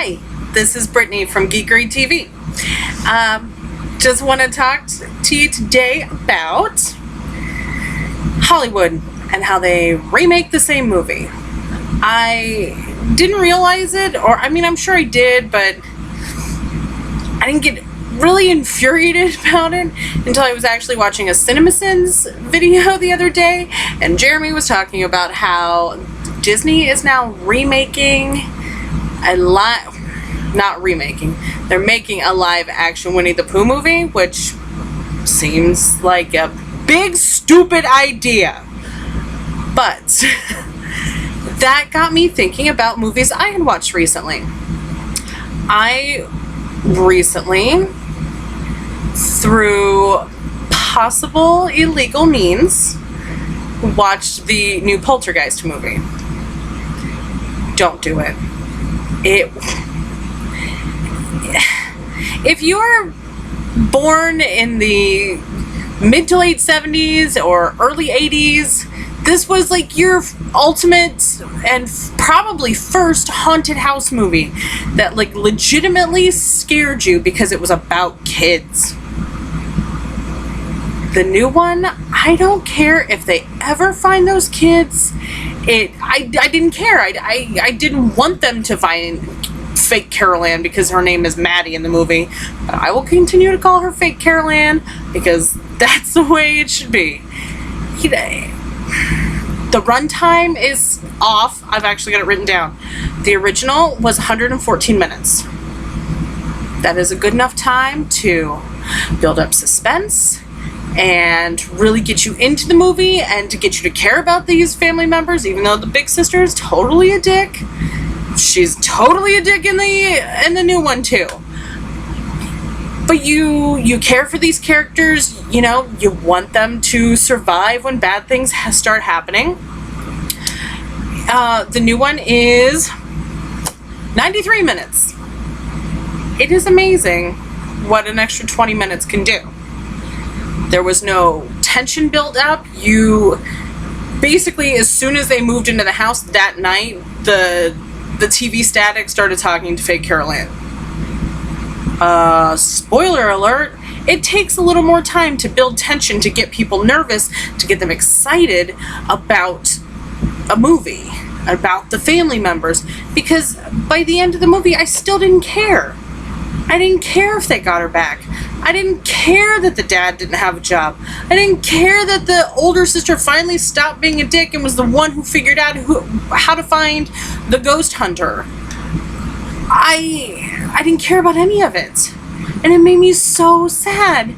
Hi, this is Brittany from Geekerytv. Just want to talk to you today about Hollywood and how they remake the same movie. I didn't realize it, or I mean, I'm sure I did, but I didn't get really infuriated about it until I was actually watching a CinemaSins video the other day, and Jeremy was talking about how Disney is now remaking they're making a live action Winnie the Pooh movie, which seems like a big stupid idea. But that got me thinking about movies I had watched recently. I recently, through possible illegal means, watched the new Poltergeist movie. Don't do it. If you are born in the mid to late 70s or early 80s, this was like your ultimate and probably first haunted house movie that like legitimately scared you because it was about kids. The new one, I don't care if they ever find those kids. I didn't care. I didn't want them to find fake Carol Ann because her name is Maddie in the movie. But I will continue to call her fake Carol Ann because that's the way it should be. The runtime is off. I've actually got it written down. The original was 114 minutes. That is a good enough time to build up suspense and really get you into the movie and to get you to care about these family members, even though the big sister is totally a dick. She's totally a dick in the new one too. But you care for these characters, you know, you want them to survive when bad things start happening. The new one is 93 minutes. It is amazing what an extra 20 minutes can do. There was no tension built up. You basically, as soon as they moved into the house that night, the TV static started talking to fake Carol Ann. Spoiler alert, it takes a little more time to build tension, to get people nervous, to get them excited about a movie, about the family members, because by the end of the movie, I still didn't care. I didn't care if they got her back. I didn't care that the dad didn't have a job. I didn't care that the older sister finally stopped being a dick and was the one who figured out how to find the ghost hunter. I didn't care about any of it. And it made me so sad.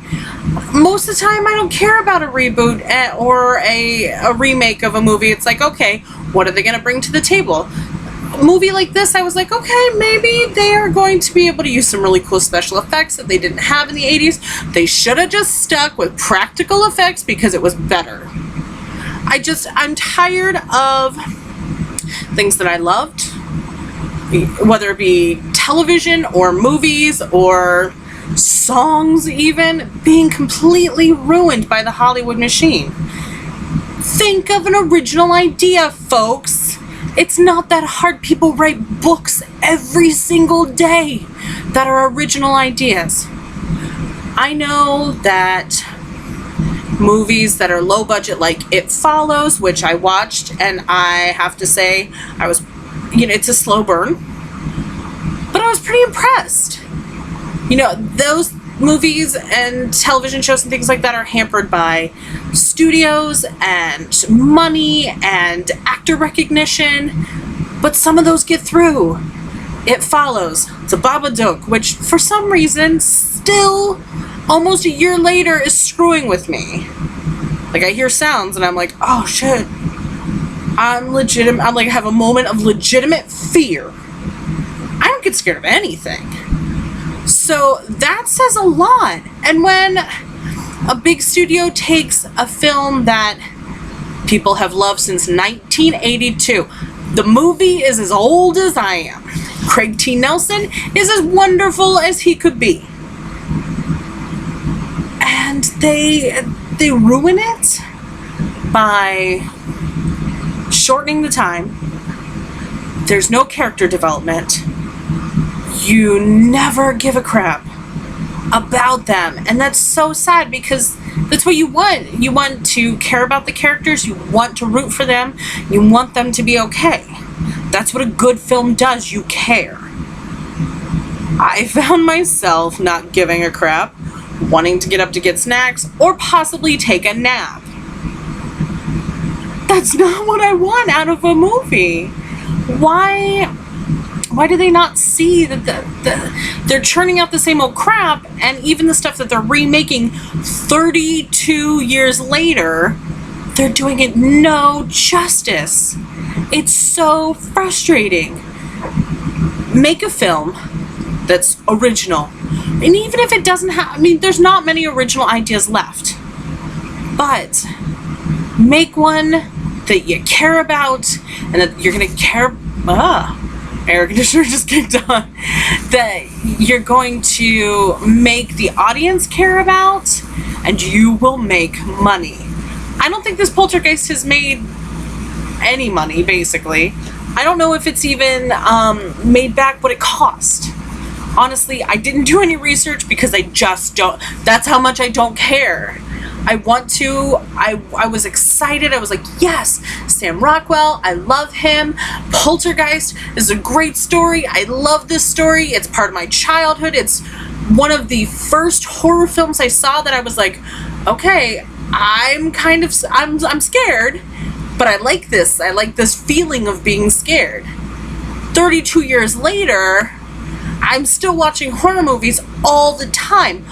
Most of the time, I don't care about a reboot or a remake of a movie. It's like, okay, what are they going to bring to the table? A movie like this, I was like, okay, maybe they are going to be able to use some really cool special effects that they didn't have in the 80s. They should have just stuck with practical effects because it was better. I'm tired of things that I loved, whether it be television or movies or songs even, being completely ruined by the Hollywood machine. Think of an original idea, folks. It's not that hard. People write books every single day that are original ideas. I know that movies that are low budget, like It Follows, which I watched, and I have to say, it's a slow burn, but I was pretty impressed. You know, those movies and television shows and things like that are hampered by studios and money and actor recognition, but some of those get through. It Follows, The Babadook, which for some reason still almost a year later is screwing with me. Like, I hear sounds and I'm like, oh shit, I have a moment of legitimate fear. I don't get scared of anything. So that says a lot. And when a big studio takes a film that people have loved since 1982, the movie is as old as I am. Craig T. Nelson is as wonderful as he could be. And they ruin it by shortening the time. There's no character development. you never give a crap about them. And that's so sad, because that's what you want. You want to care about the characters, you want to root for them, you want them to be okay. That's what a good film does, you care. I found myself not giving a crap, wanting to get up to get snacks, or possibly take a nap. That's not what I want out of a movie. Why do they not see that they're churning out the same old crap, and even the stuff that they're remaking 32 years later, they're doing it no justice. It's so frustrating. Make a film that's original. And even if it doesn't have, I mean, there's not many original ideas left. But make one that you care about, and that you're going to care, air conditioner just kicked on, that you're going to make the audience care about, and you will make money. I don't think this Poltergeist has made any money, basically. I don't know if it's even made back what it cost. Honestly, I didn't do any research because I just don't. That's how much I don't care. I want to. I was excited. I was like, yes, Sam Rockwell. I love him. Poltergeist is a great story. I love this story. It's part of my childhood. It's one of the first horror films I saw that I was like, okay, I'm scared, but I like this. I like this feeling of being scared. 32 years later, I'm still watching horror movies all the time,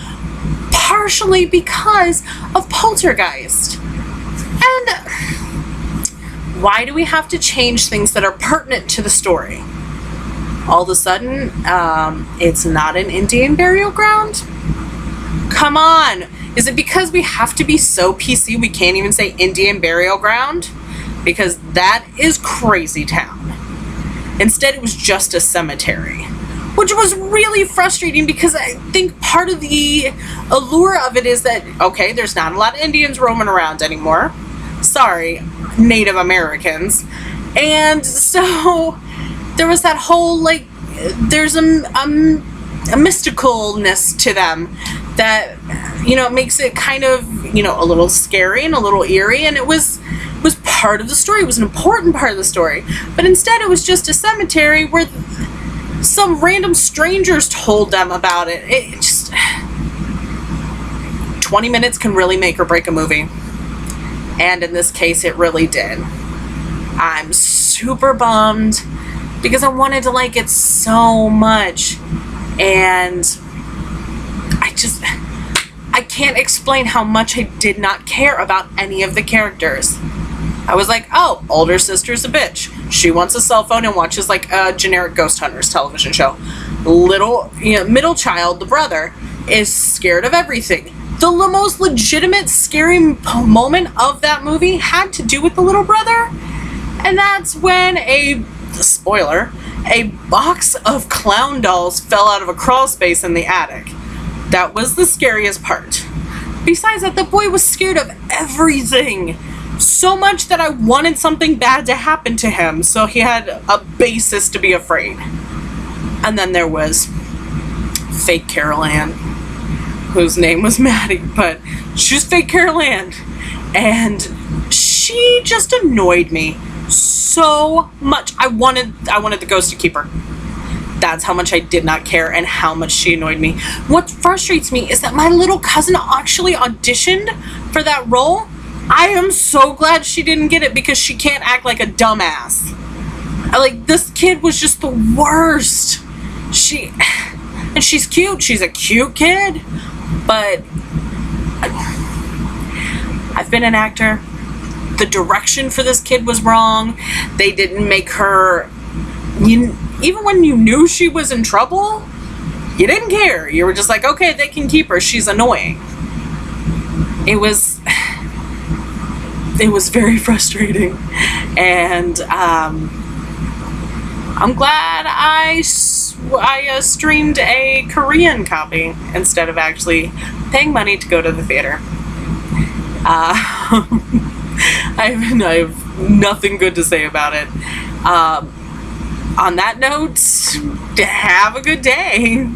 partially because of Poltergeist. And why do we have to change things that are pertinent to the story? All of a sudden, it's not an Indian burial ground? Come on! Is it because we have to be so PC we can't even say Indian burial ground? Because that is crazy town. Instead, it was just a cemetery. Which was really frustrating, because I think part of the allure of it is that, okay, there's not a lot of Indians roaming around anymore. Sorry, Native Americans. And so there was that whole, like, there's a mysticalness to them that, you know, makes it kind of, you know, a little scary and a little eerie, and it was part of the story. It was an important part of the story. But instead it was just a cemetery where some random strangers told them about it. It just 20 minutes can really make or break a movie. And in this case, it really did. I'm super bummed because I wanted to like it so much. And I can't explain how much I did not care about any of the characters. I was like, oh, older sister's a bitch. She wants a cell phone and watches like a generic Ghost Hunters television show. Middle child, the brother, is scared of everything. The most legitimate scary moment of that movie had to do with the little brother. And that's when a box of clown dolls fell out of a crawl space in the attic. That was the scariest part. Besides that, the boy was scared of everything. So much that I wanted something bad to happen to him, so he had a basis to be afraid. And then there was fake Carol Ann, whose name was Maddie, but she was fake Carol Ann. And she just annoyed me so much. I wanted the ghost to keep her. That's how much I did not care and how much she annoyed me. What frustrates me is that my little cousin actually auditioned for that role. I am so glad she didn't get it, because she can't act like a dumbass. This kid was just the worst. And she's cute. She's a cute kid. But I've been an actor. The direction for this kid was wrong. They didn't make her... Even when you knew she was in trouble, you didn't care. You were just like, okay, they can keep her. She's annoying. It was very frustrating. And I'm glad I streamed a Korean copy instead of actually paying money to go to the theater. I have nothing good to say about it. On that note, have a good day.